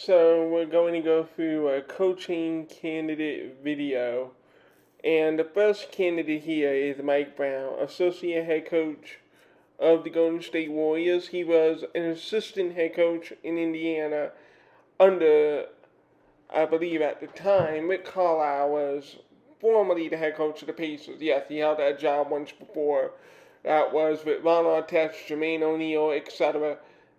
So we're going to go through a coaching candidate video. And the first candidate here is Mike Brown, associate head coach of the Golden State Warriors. He was an assistant head coach in Indiana under, I believe at the time, Rick Carlisle was formerly the head coach of the Pacers. Yes, he held that job once before. That was with Ron Artest, Jermaine O'Neal, etc.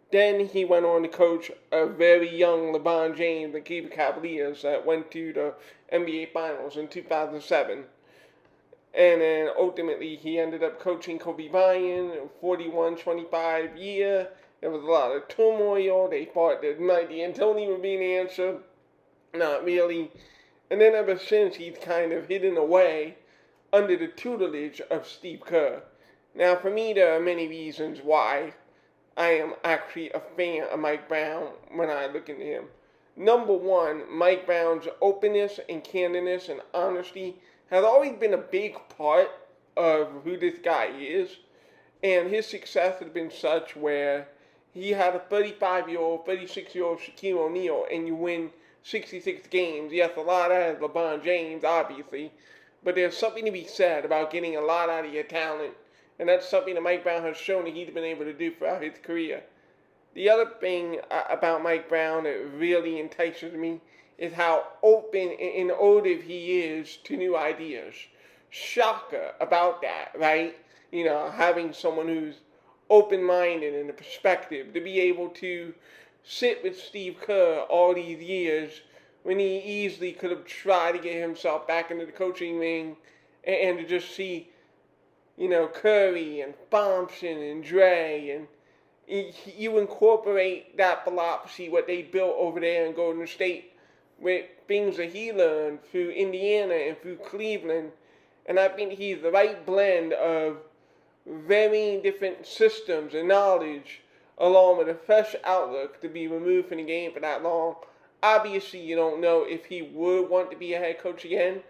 Then he went on to coach a very young LeBron James and Cleveland Cavaliers that went to the NBA Finals in 2007. And then ultimately he ended up coaching Kobe Bryant, 41-25 year. There was a lot of turmoil. They thought that Mike D'Antoni would be the answer. Not really. And then ever since, he's kind of hidden away under the tutelage of Steve Kerr. Now, for me, there are many reasons why I am actually a fan of Mike Brown when I look into him. Number one, Mike Brown's openness and candidness and honesty has always been a big part of who this guy is. And his success has been such where he had a 35-year-old, 36-year-old Shaquille O'Neal, and you win 66 games. Yes, a lot out of LeBron James, obviously. But there's something to be said about getting a lot out of your talent. And that's something that Mike Brown has shown that he's been able to do throughout his career. The other thing about Mike Brown that really entices me is how open and innovative he is to new ideas. Shocker about that, right? You know, having someone who's open-minded and a perspective to be able to sit with Steve Kerr all these years when he easily could have tried to get himself back into the coaching ring and to just see, you know, Curry and Thompson and Dre, and you incorporate that philosophy, what they built over there in Golden State, with things that he learned through Indiana and through Cleveland. And I think he's the right blend of very different systems and knowledge along with a fresh outlook to be removed from the game for that long. Obviously, you don't know if he would want to be a head coach again,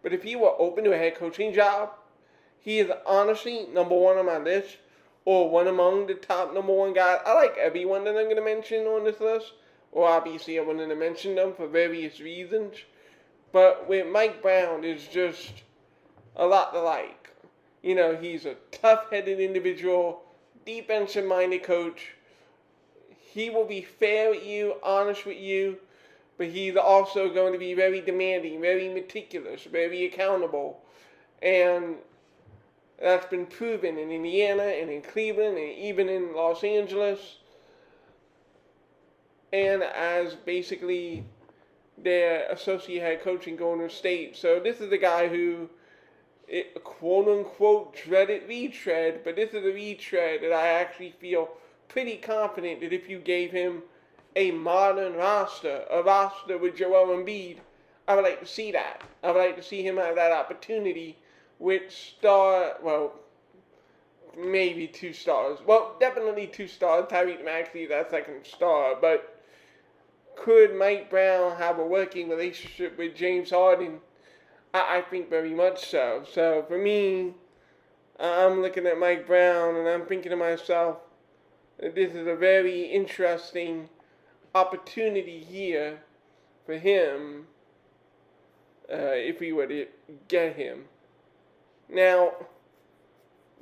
but if he were open to a head coaching job, he is honestly number one on my list, or one among the top number one guys. I like everyone that I'm going to mention on this list, or obviously I wanted to mention them for various reasons, but with Mike Brown, there's just a lot to like. You know, he's a tough-headed individual, defensive-minded coach. He will be fair with you, honest with you, but he's also going to be very demanding, very meticulous, very accountable. And that's been proven in Indiana and in Cleveland and even in Los Angeles. And as basically their associate head coach in Golden State. So this is a guy who, quote-unquote, dreaded retread, but this is a retread that I actually feel pretty confident that if you gave him a modern roster, a roster with Joel Embiid, I would like to see that. I would like to see him have that opportunity with maybe 2 stars. Well, definitely 2 stars. Tyreek Maxey is that second star, but could Mike Brown have a working relationship with James Harden? I think very much so. So for me, I'm looking at Mike Brown and I'm thinking to myself, this is a very interesting opportunity here for him if we were to get him. Now,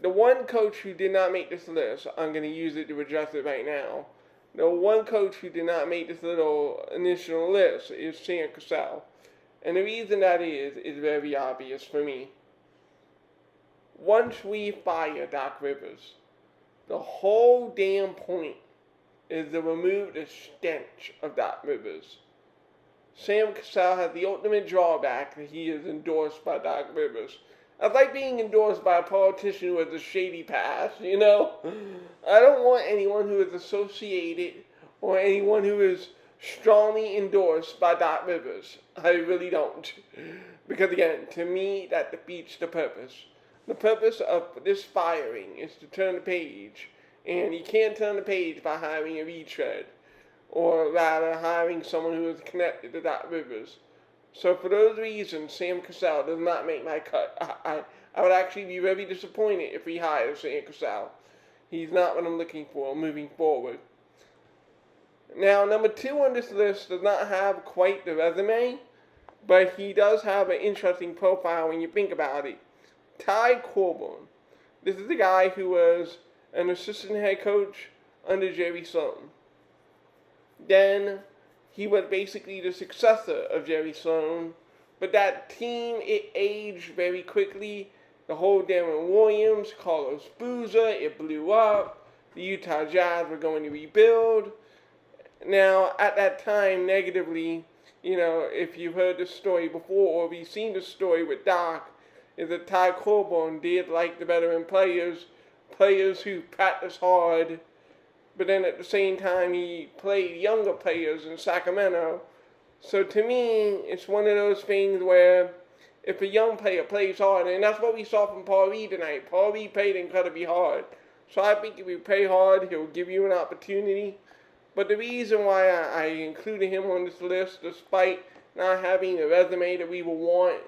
the one coach who did not make this list, I'm going to use it to address it right now. The one coach who did not make this little initial list is Sam Cassell. And the reason that is very obvious for me. Once we fire Doc Rivers, the whole damn point is to remove the stench of Doc Rivers. Sam Cassell has the ultimate drawback that he is endorsed by Doc Rivers. I like being endorsed by a politician who has a shady past, you know? I don't want anyone who is associated or anyone who is strongly endorsed by Doc Rivers. I really don't. Because again, to me, that defeats the purpose. The purpose of this firing is to turn the page. And you can't turn the page by hiring a retread. Or rather, hiring someone who is connected to Doc Rivers. So for those reasons, Sam Cassell does not make my cut. I would actually be very disappointed if we hire Sam Cassell. He's not what I'm looking for moving forward. Now, number 2 on this list does not have quite the resume, but he does have an interesting profile when you think about it. Ty Corbin. This is the guy who was an assistant head coach under Jerry Sloan. Then he was basically the successor of Jerry Sloan, but that team, it aged very quickly. The whole Darren Williams, Carlos Boozer, it blew up. The Utah Jazz were going to rebuild. Now, at that time, negatively, if you've heard the story before or you've seen the story with Doc, is that Ty Corbin did like the veteran players who practice hard, but then at the same time he played younger players in Sacramento. So to me, it's one of those things where if a young player plays hard, and that's what we saw from Paul Reed tonight. Paul Reed played incredibly hard. So I think if you play hard, he'll give you an opportunity. But the reason why I included him on this list, despite not having the resume that we would want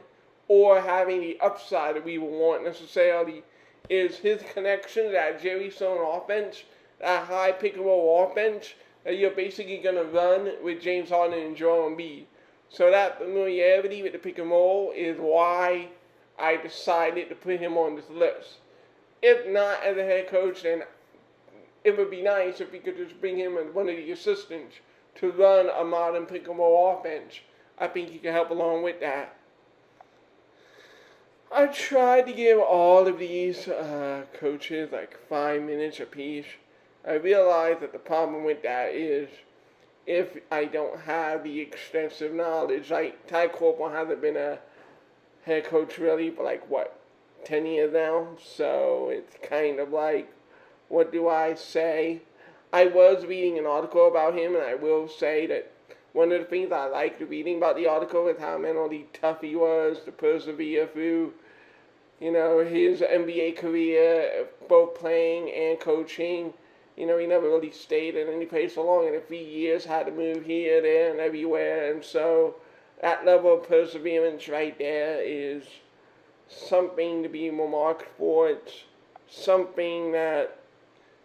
or having the upside that we would want necessarily, is his connection to that Jerry Sloan offense, that high pick-and-roll offense that you're basically going to run with James Harden and Joel Embiid. So that familiarity with the pick-and-roll is why I decided to put him on this list. If not as a head coach, then it would be nice if we could just bring him as one of the assistants to run a modern pick-and-roll offense. I think he can help along with that. I tried to give all of these coaches like 5 minutes apiece. I realized that the problem with that is if I don't have the extensive knowledge, like Ty Corbin hasn't been a head coach really for 10 years now, so it's kind of like, what do I say? I was reading an article about him, and I will say that one of the things I liked reading about the article is how mentally tough he was to persevere through, his NBA career, both playing and coaching. He never really stayed in any place for long. In a few years, had to move here, there, and everywhere. And so that level of perseverance right there is something to be remarked for. It's something that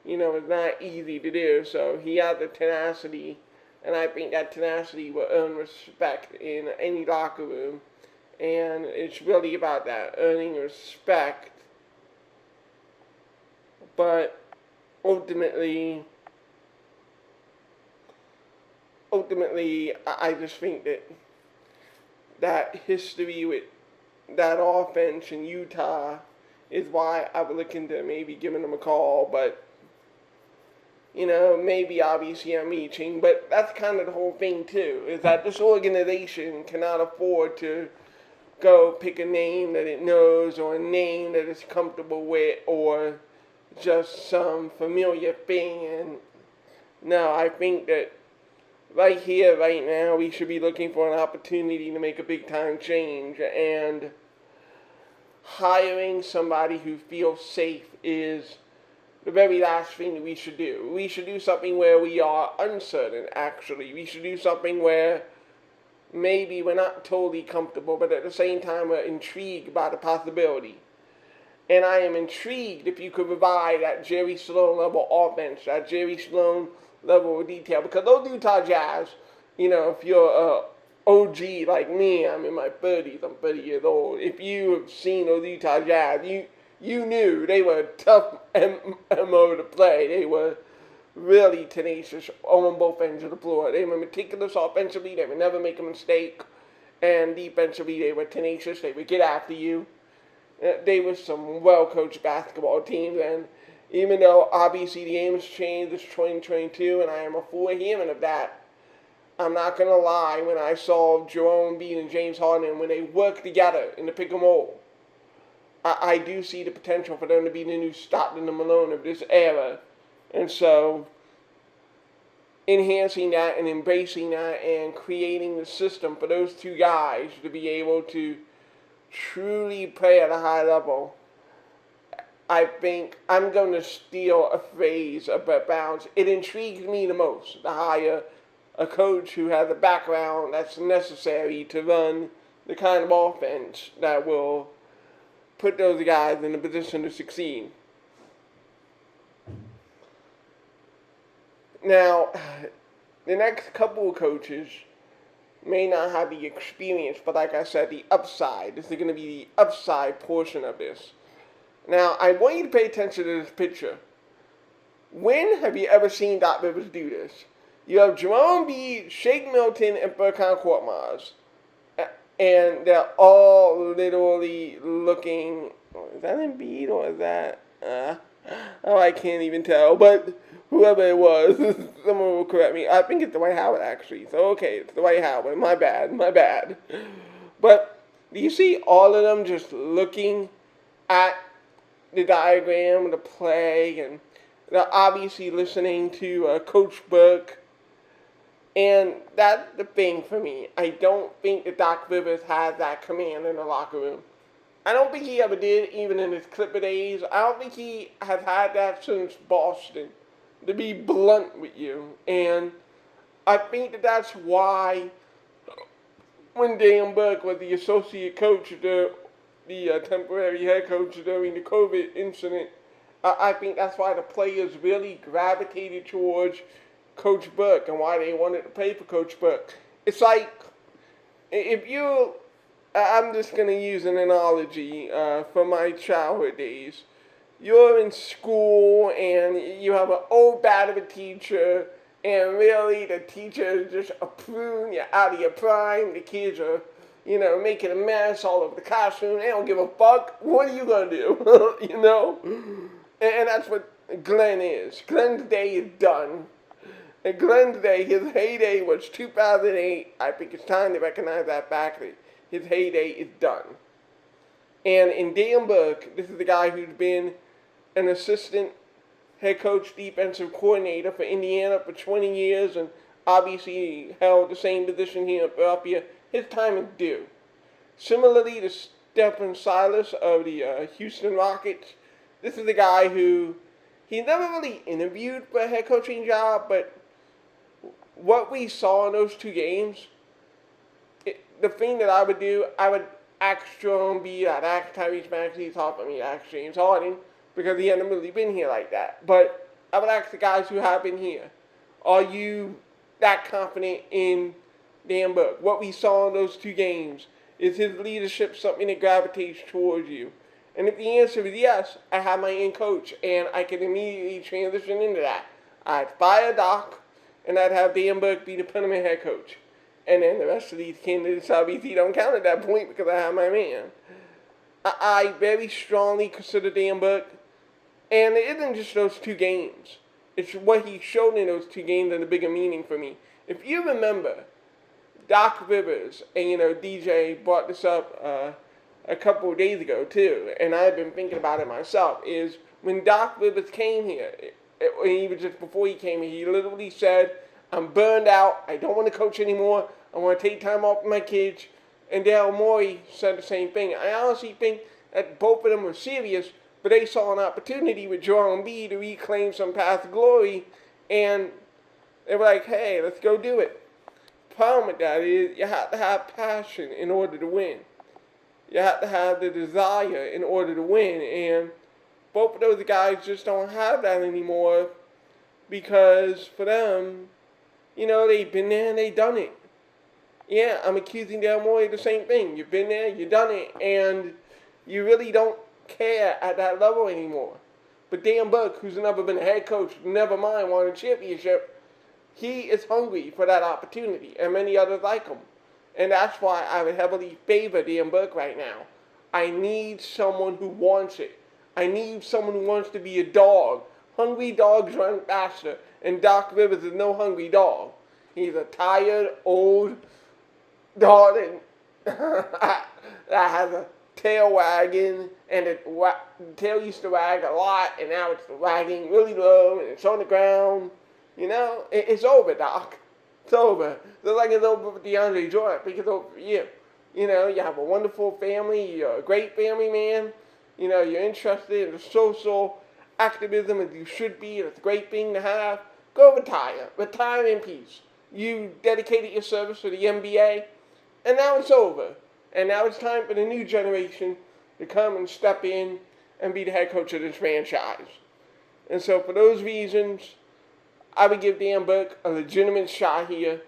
it's not easy to do. So he had the tenacity, and I think that tenacity will earn respect in any locker room. And it's really about that, earning respect. But ultimately, I just think that history with that offense in Utah is why I would look into maybe giving them a call. But maybe obviously I'm reaching, but that's kind of the whole thing too, is that this organization cannot afford to go pick a name that it knows or a name that it's comfortable with or just some familiar thing. And no, I think that right here, right now, we should be looking for an opportunity to make a big time change, and hiring somebody who feels safe is the very last thing that we should do. We should do something where we are uncertain, actually. We should do something where maybe we're not totally comfortable, but at the same time we're intrigued by the possibility. And I am intrigued if you could provide that Jerry Sloan level offense, that Jerry Sloan level of detail. Because those Utah Jazz, if you're a OG like me, I'm in my 30s, I'm 30 years old. If you have seen those Utah Jazz, you knew they were a tough MO to play. They were really tenacious on both ends of the floor. They were meticulous offensively. They would never make a mistake. And defensively, they were tenacious. They would get after you. They were some well-coached basketball teams. And even though obviously the game has changed, it's 2022, and I am a full adherent of that, I'm not going to lie, when I saw Joel Embiid and James Harden, when they work together in the pick and roll, I do see the potential for them to be the new Stockton and Malone of this era. And so, enhancing that and embracing that and creating the system for those two guys to be able to truly play at a high level, I think I'm going to steal a phrase of Brett Brown's. It intrigues me the most to hire a coach who has a background that's necessary to run the kind of offense that will put those guys in a position to succeed. Now, the next couple of coaches may not have the experience, but like I said, the upside. This is going to be the upside portion of this. Now, I want you to pay attention to this picture. When have you ever seen Doc Rivers do this? You have Jerome B, Shake Milton, and Burkhan Korkmaz. And they're all literally looking. Is that Embiid or is that? I can't even tell. But whoever it was, someone will correct me. I think it's Dwight Howard actually. So okay, it's Dwight Howard. My bad. But do you see all of them just looking at the diagram, the play, and they're obviously listening to Coach Burke. And that's the thing for me. I don't think that Doc Rivers has that command in the locker room. I don't think he ever did, even in his Clipper days. I don't think he has had that since Boston, to be blunt with you. And I think that that's why when Dan Burke was the associate coach, the temporary head coach during the COVID incident, I think that's why the players really gravitated towards Coach Burke and why they wanted to play for Coach Burke. It's like, if you, I'm just going to use an analogy from my childhood days. You're in school and you have an old bat of a teacher, and really the teacher is just a prune, you're out of your prime, the kids are, making a mess all over the classroom, they don't give a fuck, what are you going to do, And that's what Glenn is. Glenn's day is done. And Glenn's day, his heyday was 2008. I think it's time to recognize that fact that his heyday is done. And in Dan Burke, this is the guy who's been an assistant head coach, defensive coordinator for Indiana for 20 years, and obviously held the same position here in Philadelphia. His time is due. Similarly to Stephen Silas of the Houston Rockets, this is the guy who, he never really interviewed for a head coaching job, but what we saw in those 2 games, the thing that I would do, I would ask Jerome B, I'd ask Tyrese Maxey, talk to me, ask James Harden, because he hadn't really been here like that. But I would ask the guys who have been here, are you that confident in Dan Burke? What we saw in those 2 games, is his leadership something that gravitates towards you? And if the answer is yes, I have my in coach, and I can immediately transition into that. I'd fire Doc, and I'd have Dan Burke be the permanent head coach. And then the rest of these candidates obviously don't count at that point because I have my man. I very strongly consider Dan Burke, and it isn't just those 2 games. It's what he showed in those 2 games and the bigger meaning for me. If you remember, Doc Rivers, and DJ brought this up a couple of days ago too, and I've been thinking about it myself, is when Doc Rivers came here, even just before he came here, he literally said, I'm burned out, I don't want to coach anymore, I want to take time off with my kids, and Daryl Morey said the same thing. I honestly think that both of them were serious, but they saw an opportunity with Joel Embiid to reclaim some past glory, and they were like, hey, let's go do it. The problem with that is you have to have passion in order to win. You have to have the desire in order to win, and both of those guys just don't have that anymore because for them, they've been there and they've done it. Yeah, I'm accusing Daryl Morey of the same thing. You've been there, you've done it, and you really don't care at that level anymore. But Dan Burke, who's never been a head coach, never mind won a championship, he is hungry for that opportunity, and many others like him. And that's why I would heavily favor Dan Burke right now. I need someone who wants it. I need someone who wants to be a dog. Hungry dogs run faster, and Doc Rivers is no hungry dog. He's a tired, old dog that has a tail wagging, and the tail used to wag a lot, and now it's wagging really low, and it's on the ground. It's over, Doc. It's over. Just like it's over with DeAndre Jordan. I think it's over for you. You have a wonderful family. You're a great family man. You're interested in social activism as you should be. It's a great thing to have. Go retire. Retire in peace. You dedicated your service to the NBA, and now it's over. And now it's time for the new generation to come and step in and be the head coach of this franchise. And so for those reasons, I would give Dan Burke a legitimate shot here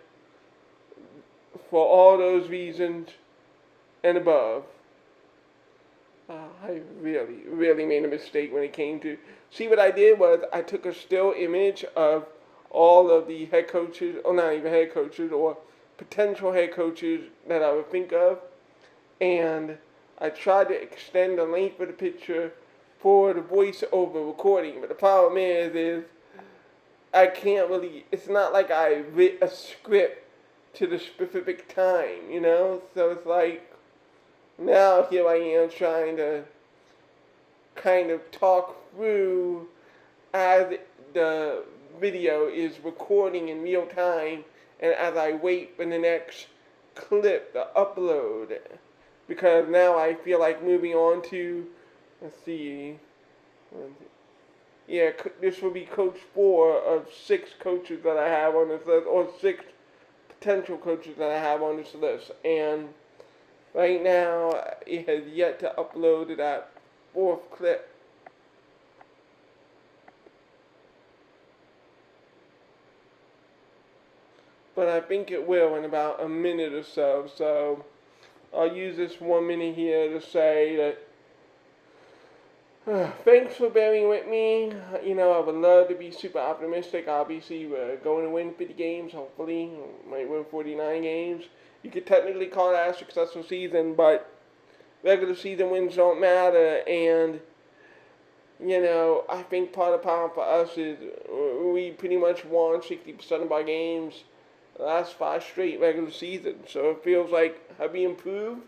for all those reasons and above. I really made a mistake when it came to. See, what I did was I took a still image of all of the head coaches, or not even head coaches, or potential head coaches that I would think of, and I tried to extend the length of the picture for the voiceover recording. But the problem is I can't really. It's not like I writ a script to the specific time, you know. So it's like now here I am trying to kind of talk through as the video is recording in real time, and as I wait for the next clip to upload, because now I feel like moving on to, let's see, yeah, this will be coach 4 of 6 coaches that I have on this list, or 6 potential coaches that I have on this list, and right now it has yet to upload that 4th clip. But I think it will in about a minute or so. So I'll use this 1 minute here to say that thanks for bearing with me. You know, I would love to be super optimistic. Obviously, we're going to win 50 games, hopefully. Might win 49 games. You could technically call that a successful season, but regular season wins don't matter. And, you know, I think part of the problem for us is we pretty much won 60% of our games the last 5 straight regular seasons. So it feels like, have we improved?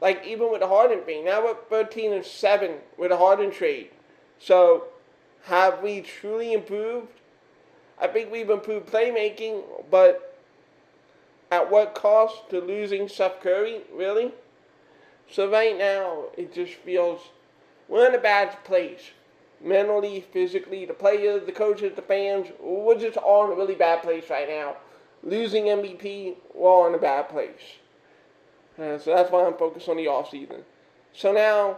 Like, even with the Harden thing, now we're 13-7 with the Harden trade. So, have we truly improved? I think we've improved playmaking, but at what cost to losing Steph Curry, really? So right now, it just feels we're in a bad place. Mentally, physically, the players, the coaches, the fans, we're just all in a really bad place right now. Losing MVP, we're all in a bad place. So that's why I'm focused on the offseason. So now,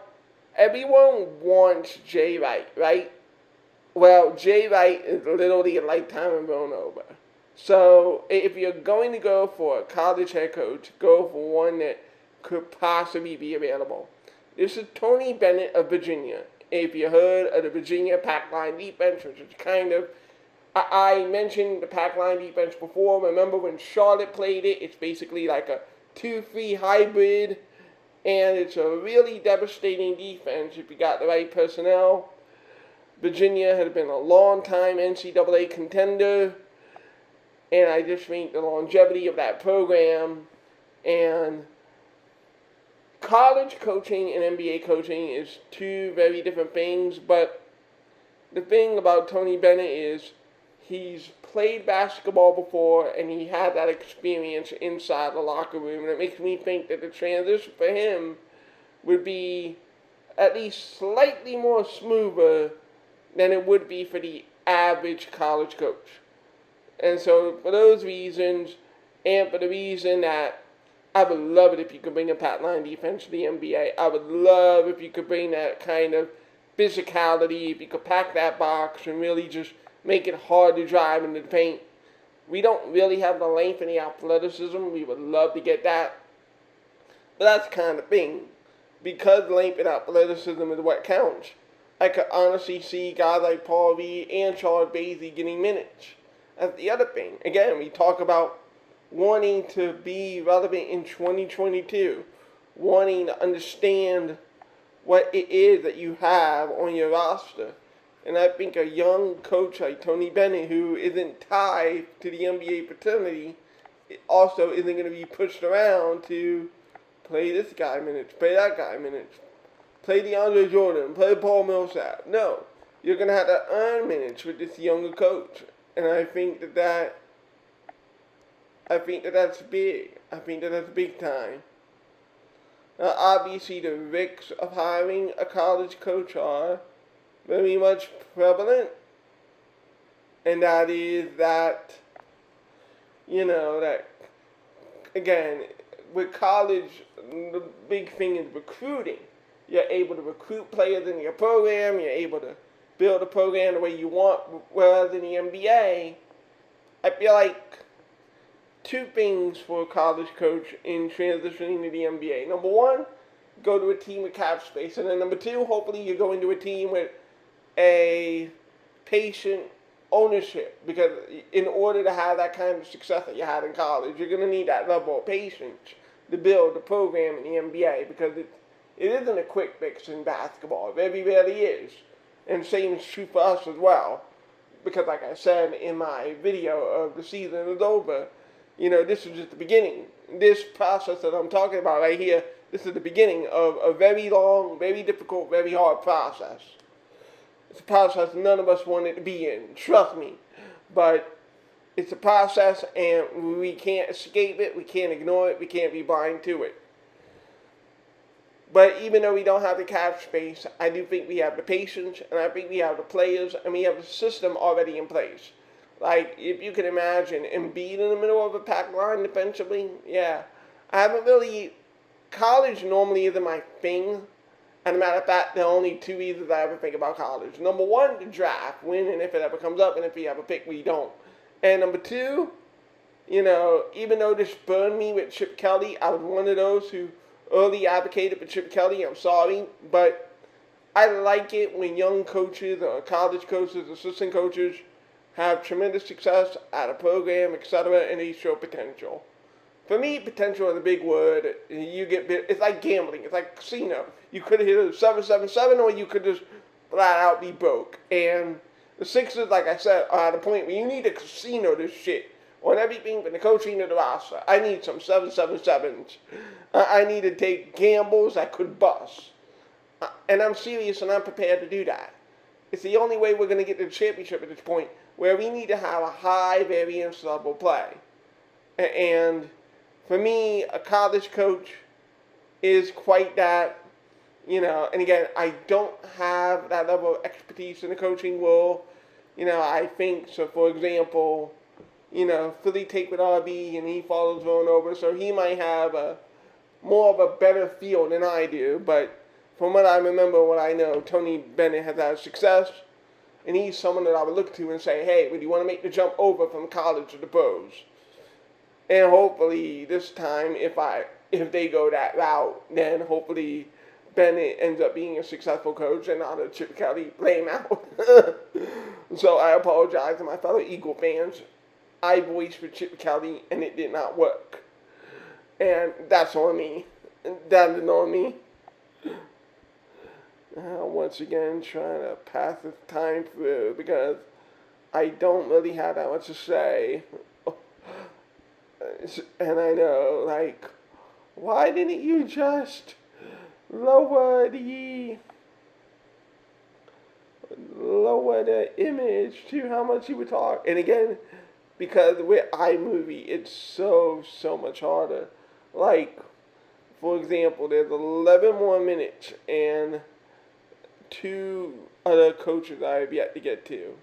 everyone wants Jay Wright, right? Well, Jay Wright is literally a lifetime of Villanova. So if you're going to go for a college head coach, go for one that could possibly be available. This is Tony Bennett of Virginia. If you heard of the Virginia pack line defense, which is kind of, I mentioned the pack line defense before. Remember when Charlotte played it? It's basically like a 2-3 hybrid, and it's a really devastating defense if you got the right personnel. Virginia has been a long-time NCAA contender, and I just think the longevity of that program and college coaching and NBA coaching is 2 very different things, but the thing about Tony Bennett is he's played basketball before, and he had that experience inside the locker room, and it makes me think that the transition for him would be at least slightly more smoother than it would be for the average college coach. And so for those reasons, and for the reason that I would love it if you could bring a pat line defense to the NBA. I would love if you could bring that kind of physicality, if you could pack that box and really just make it hard to drive into the paint. We don't really have the length and the athleticism. We would love to get that. But that's the kind of thing. Because length and athleticism is what counts, I could honestly see guys like Paul Reed and Charles Bassey getting minutes. That's the other thing. Again, we talk about wanting to be relevant in 2022, wanting to understand what it is that you have on your roster. And I think a young coach like Tony Bennett, who isn't tied to the NBA fraternity, also isn't going to be pushed around to play this guy minutes, play that guy minutes, play DeAndre Jordan, play Paul Millsap. No, you're going to have to earn minutes with this younger coach. And I think that's big. I think that's big time. Now, obviously, the risks of hiring a college coach are very much prevalent. And that is that, that, again, with college, the big thing is recruiting. You're able to recruit players in your program. You're able to build a program the way you want. Whereas in the NBA, I feel like two things for a college coach in transitioning to the NBA. Number one, go to a team with cap space. And then number two, hopefully you go into a team with a patient ownership. Because in order to have that kind of success that you had in college, you're going to need that level of patience to build a program in the NBA. Because it isn't a quick fix in basketball. It very rarely is. And same is true for us as well. Because like I said in my video of the season is over, this is just the beginning. This process that I'm talking about right here, this is the beginning of a very long, very difficult, very hard process. It's a process none of us wanted to be in, trust me. But it's a process and we can't escape it, we can't ignore it, we can't be blind to it. But even though we don't have the cap space, I do think we have the patience, and I think we have the players, and we have the system already in place. Like, if you can imagine Embiid in the middle of a pack line defensively, yeah. I haven't really, college normally isn't my thing. And as a matter of fact, there are only two reasons I ever think about college. Number one, the draft, when and if it ever comes up, and if we have a pick, we don't. And number two, even though this burned me with Chip Kelly, I was one of those who early advocated for Chip Kelly. I'm sorry, but I like it when young coaches or college coaches, assistant coaches have tremendous success at a program, etc., and they show potential. For me, potential is a big word. It's like gambling. It's like casino. You could hit a 777, or you could just flat out be broke. And the Sixers, like I said, are at a point where you need to casino this shit on everything from the coaching to the roster. I need some 777s. I need to take gambles that could bust. And I'm serious, and I'm prepared to do that. It's the only way we're going to get to the championship at this point, where we need to have a high variance level play. And for me, a college coach is quite that, and again, I don't have that level of expertise in the coaching world. I think, so for example, Philly take with RB and he follows Villanova, so he might have more of a better feel than I do. But from what I remember, what I know, Tony Bennett has had success, and he's someone that I would look to and say, hey, would you want to make the jump over from college to the pros? And hopefully this time, if they go that route, then hopefully Bennett ends up being a successful coach and not a Chip Kelly blame out. So I apologize to my fellow Eagle fans. I voiced for Chip Kelly, and it did not work. And that's on me. That is on me. Once again, trying to pass this time through because I don't really have that much to say. And I know, why didn't you just lower the image to how much you would talk? And again, because with iMovie, it's so much harder. For example, there's 11 more minutes and 2 other coaches I have yet to get to.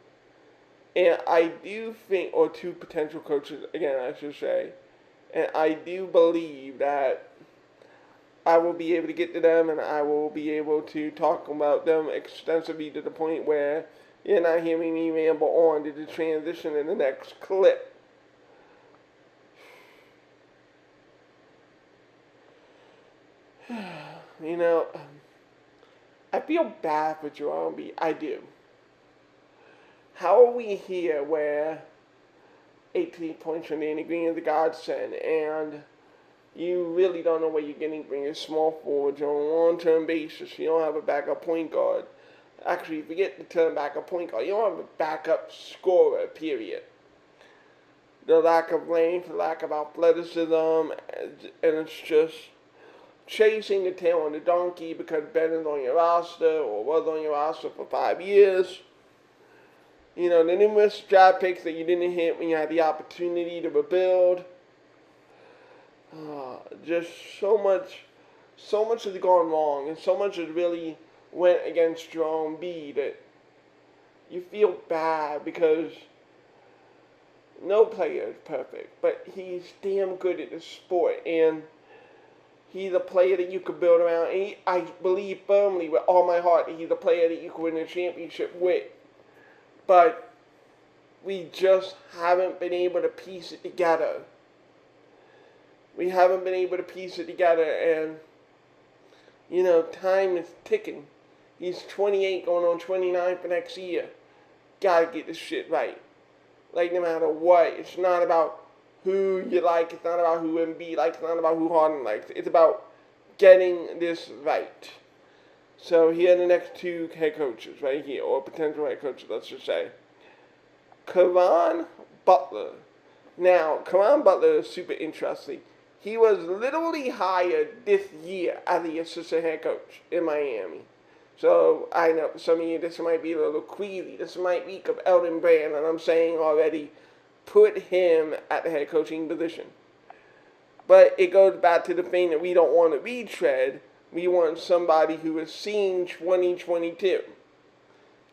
And I do think, or 2 potential coaches, again, I should say, and I do believe that I will be able to get to them and I will be able to talk about them extensively to the point where you're not hearing me ramble on to the transition in the next clip. I feel bad for Joel Embiid. I do. How are we here where 18 points from Danny Green is a godsend, and you really don't know what you're getting from your small forwards on a long-term basis? You don't have a backup point guard. Actually, forget the term backup point guard. You don't have a backup scorer, period. The lack of length, the lack of athleticism, and it's just chasing the tail on the donkey because Ben is on your roster or was on your roster for 5 years. The numerous draft picks that you didn't hit when you had the opportunity to rebuild. Just so much has gone wrong, and so much has really went against Joel Embiid that you feel bad because no player is perfect, but he's damn good at the sport. And He's a player that you could build around. And I believe firmly with all my heart that he's a player that you could win a championship with. But we just haven't been able to piece it together. We haven't been able to piece it together, and, time is ticking. He's 28 going on 29 for next year. Gotta get this shit right. Like, no matter what, it's not about who you like, it's not about who Embiid likes, it's not about who Harden likes. It's about getting this right. So here are the next two head coaches right here, or potential head coaches, let's just say. Caron Butler. Now, Caron Butler is super interesting. He was literally hired this year as the assistant head coach in Miami. So I know for some of you this might be a little queasy. This might reek of Elton Brand, and I'm saying already, put him at the head coaching position. But it goes back to the thing that we don't want to retread. We want somebody who has seen 2022.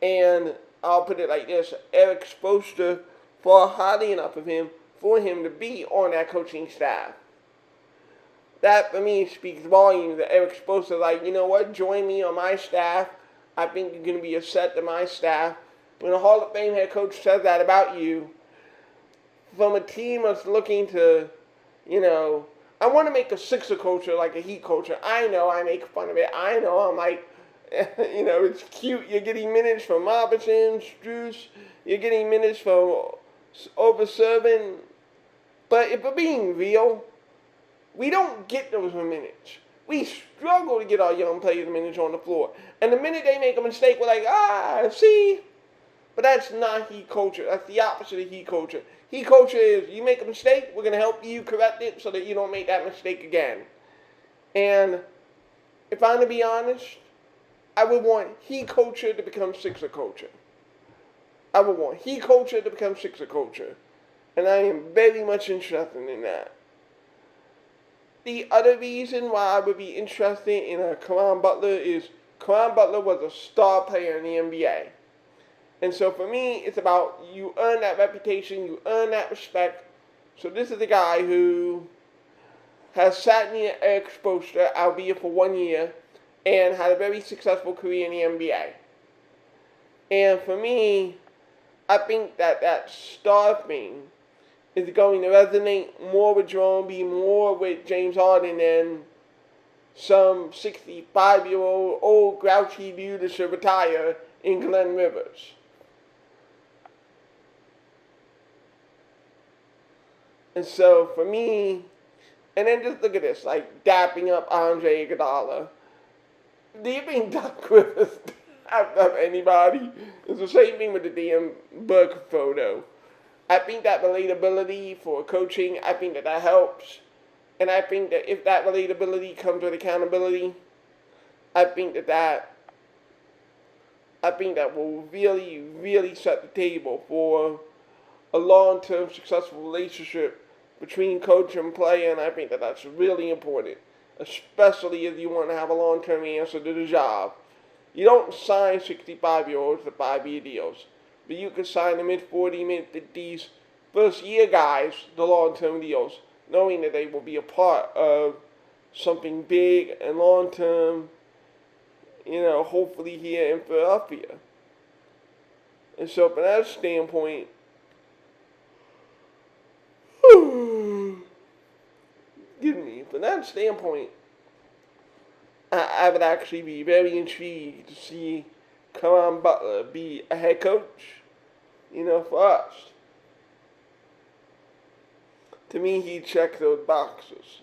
And I'll put it like this. Eric Spoelstra far highly enough of him for him to be on that coaching staff. That, for me, speaks volumes that Eric Spoelstra, like, you know what, join me on my staff. I think you're going to be a set to my staff. When a Hall of Fame head coach says that about you, from a team that's looking to, I want to make a Sixer culture like a Heat culture. I know I make fun of it. I know I'm like, it's cute. You're getting minutes from Robinson, Strus. You're getting minutes from Overservin. But if we're being real, we don't get those minutes. We struggle to get our young players minutes on the floor. And the minute they make a mistake, we're like, see? But that's not Heat culture. That's the opposite of Heat culture. Heat culture is, you make a mistake, we're going to help you correct it so that you don't make that mistake again. And if I'm to be honest, I would want Heat culture to become Sixer culture. I would want Heat culture to become Sixer culture. And I am very much interested in that. The other reason why I would be interested in a Caron Butler is Caron Butler was a star player in the NBA. And so for me, it's about you earn that reputation, you earn that respect. So this is a guy who has sat near Eric Spoelstra, albeit for 1 year, and had a very successful career in the NBA. And for me, I think that star thing is going to resonate more with Jerome B, more with James Harden than some 65-year-old old grouchy dude that should retire in Glen Rivers. And so for me, and then just look at this, like dapping up Andre Iguodala. Do you think Doc Rivers dapped up anybody? It's the same thing with the damn Burke photo. I think that relatability for coaching, I think that helps. And I think that if that relatability comes with accountability, I think that will really, really set the table for a long-term successful relationship between coach and player, and I think that that's really important, especially if you want to have a long-term answer to the job. You don't sign 65-year-olds to 5-year deals, but you can sign the mid-40s, mid-50s, first-year guys to long-term deals, knowing that they will be a part of something big and long-term, hopefully here in Philadelphia. And so from that standpoint, from that standpoint, I would actually be very intrigued to see Caron Butler be a head coach, for us. To me, he checked those boxes.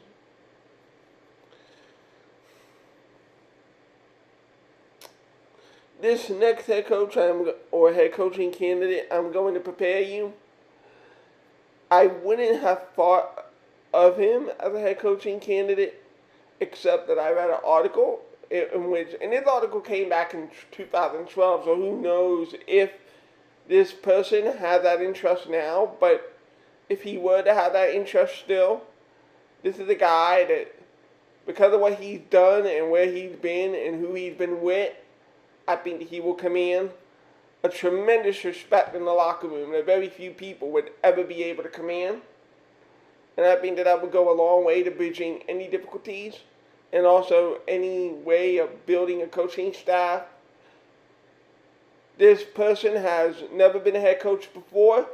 This next head coach or head coaching candidate, I'm going to prepare you. I wouldn't have thought of him as a head coaching candidate, except that I read an article in which, and this article came back in 2012, so who knows if this person has that interest now, but if he were to have that interest still, this is a guy that, because of what he's done and where he's been and who he's been with, I think that he will command a tremendous respect in the locker room that very few people would ever be able to command. And I think that would go a long way to bridging any difficulties. and also any way of building a coaching staff. This person has never been a head coach before,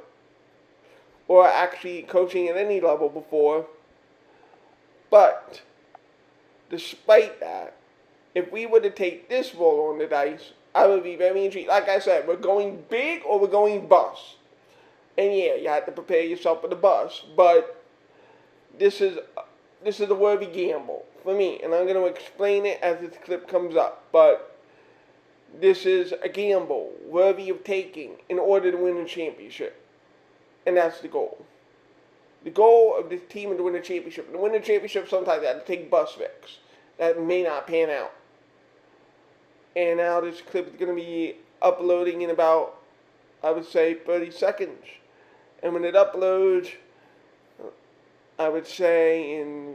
or actually coaching at any level before. But despite that, if we were to take this roll on the dice, I would be very intrigued. Like I said, we're going big or we're going bust. And yeah, you have to prepare yourself for the bust. But this is a worthy gamble for me, and I'm going to explain it as this clip comes up. But this is a gamble worthy of taking in order to win a championship, and that's the goal. The goal of this team is to win a championship. To win a championship, sometimes they have to take bus risks that may not pan out. And now this clip is going to be uploading in about, I would say, 30 seconds. And when it uploads, I would say in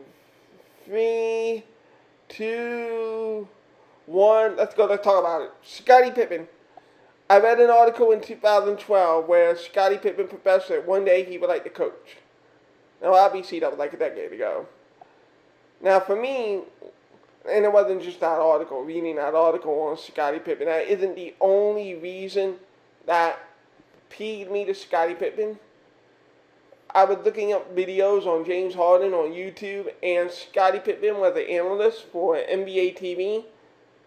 3, 2, 1, let's go, let's talk about it. Scottie Pippen. I read an article in 2012 where Scottie Pippen professed that one day he would like to coach. Now, obviously, that was like a decade ago. Now, for me, and it wasn't just that article, reading that article on Scottie Pippen, that isn't the only reason that peeved me to Scottie Pippen. I was looking up videos on James Harden on YouTube, and Scottie Pippen was an analyst for NBA TV,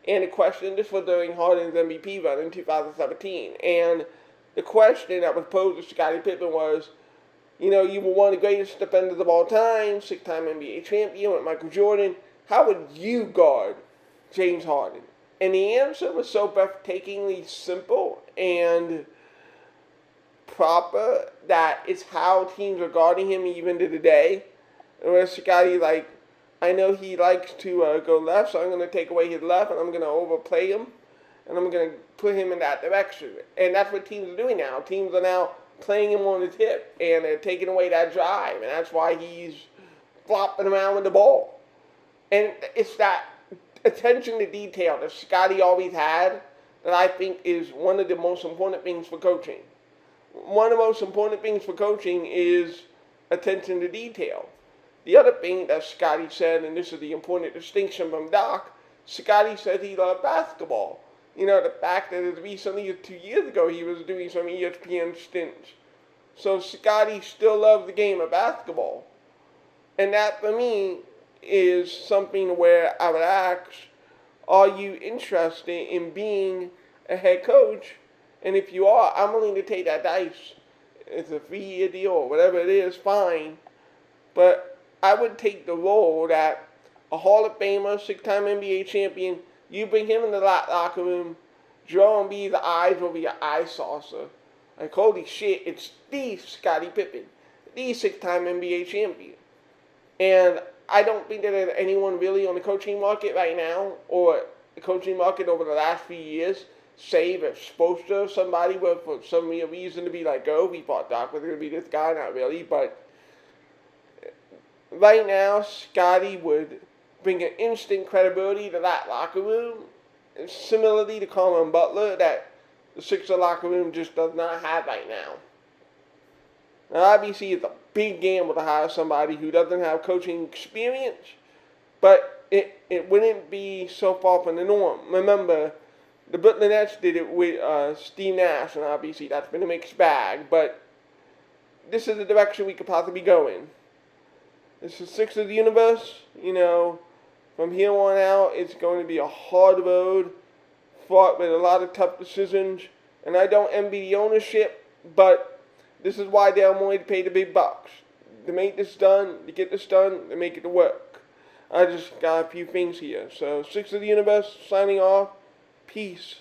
and the question, this was during Harden's MVP run in 2017, and the question that was posed to Scottie Pippen was, you know, you were one of the greatest defenders of all time, 6-time NBA champion with Michael Jordan. How would you guard James Harden? And the answer was so breathtakingly simple and proper that it's how teams are guarding him even to today. Where Scottie, like, I know he likes to go left, so I'm going to take away his left and I'm going to overplay him and I'm going to put him in that direction. And that's what teams are doing now. Teams are now playing him on his hip, and they're taking away that drive, and that's why he's flopping around with the ball. And it's that attention to detail that Scottie always had that I think is one of the most important things for coaching. One of the most important things for coaching is attention to detail. The other thing that Scottie said, and this is the important distinction from Doc, Scottie said he loved basketball. You know, the fact that as recently as 2 years ago he was doing some ESPN stints. So Scottie still loves the game of basketball. And that, for me, is something where I would ask, are you interested in being a head coach? And if you are, I'm willing to take that dice. It's a 3-year deal or whatever it is, fine. But I would take the role that a Hall of Famer, 6-time NBA champion, you bring him in the locker room, Joel Embiid's eyes will be an eye saucer. Like, holy shit, it's the Scottie Pippen, the 6-time NBA champion. And I don't think that there's anyone really on the coaching market right now, or the coaching market over the last few years, save if Spoelstra, somebody with for some real reason to be like, oh, we thought Doc was going to be this guy, not really, but right now, Scottie would bring an instant credibility to that locker room, similarly to Colin Butler, that the Sixers locker room just does not have right now. Now, obviously, it's a big gamble to hire somebody who doesn't have coaching experience, but it wouldn't be so far from the norm. Remember, the Brooklyn Nets did it with Steve Nash, and obviously that's been a mixed bag, but this is the direction we could possibly go in. This is Sixers universe, you know. From here on out, it's going to be a hard road, fought with a lot of tough decisions, and I don't envy the ownership, but this is why they're willing to pay the big bucks. To make this done, to get this done, to make it work. I just got a few things here. So, Sixers of the Universe, signing off. Peace.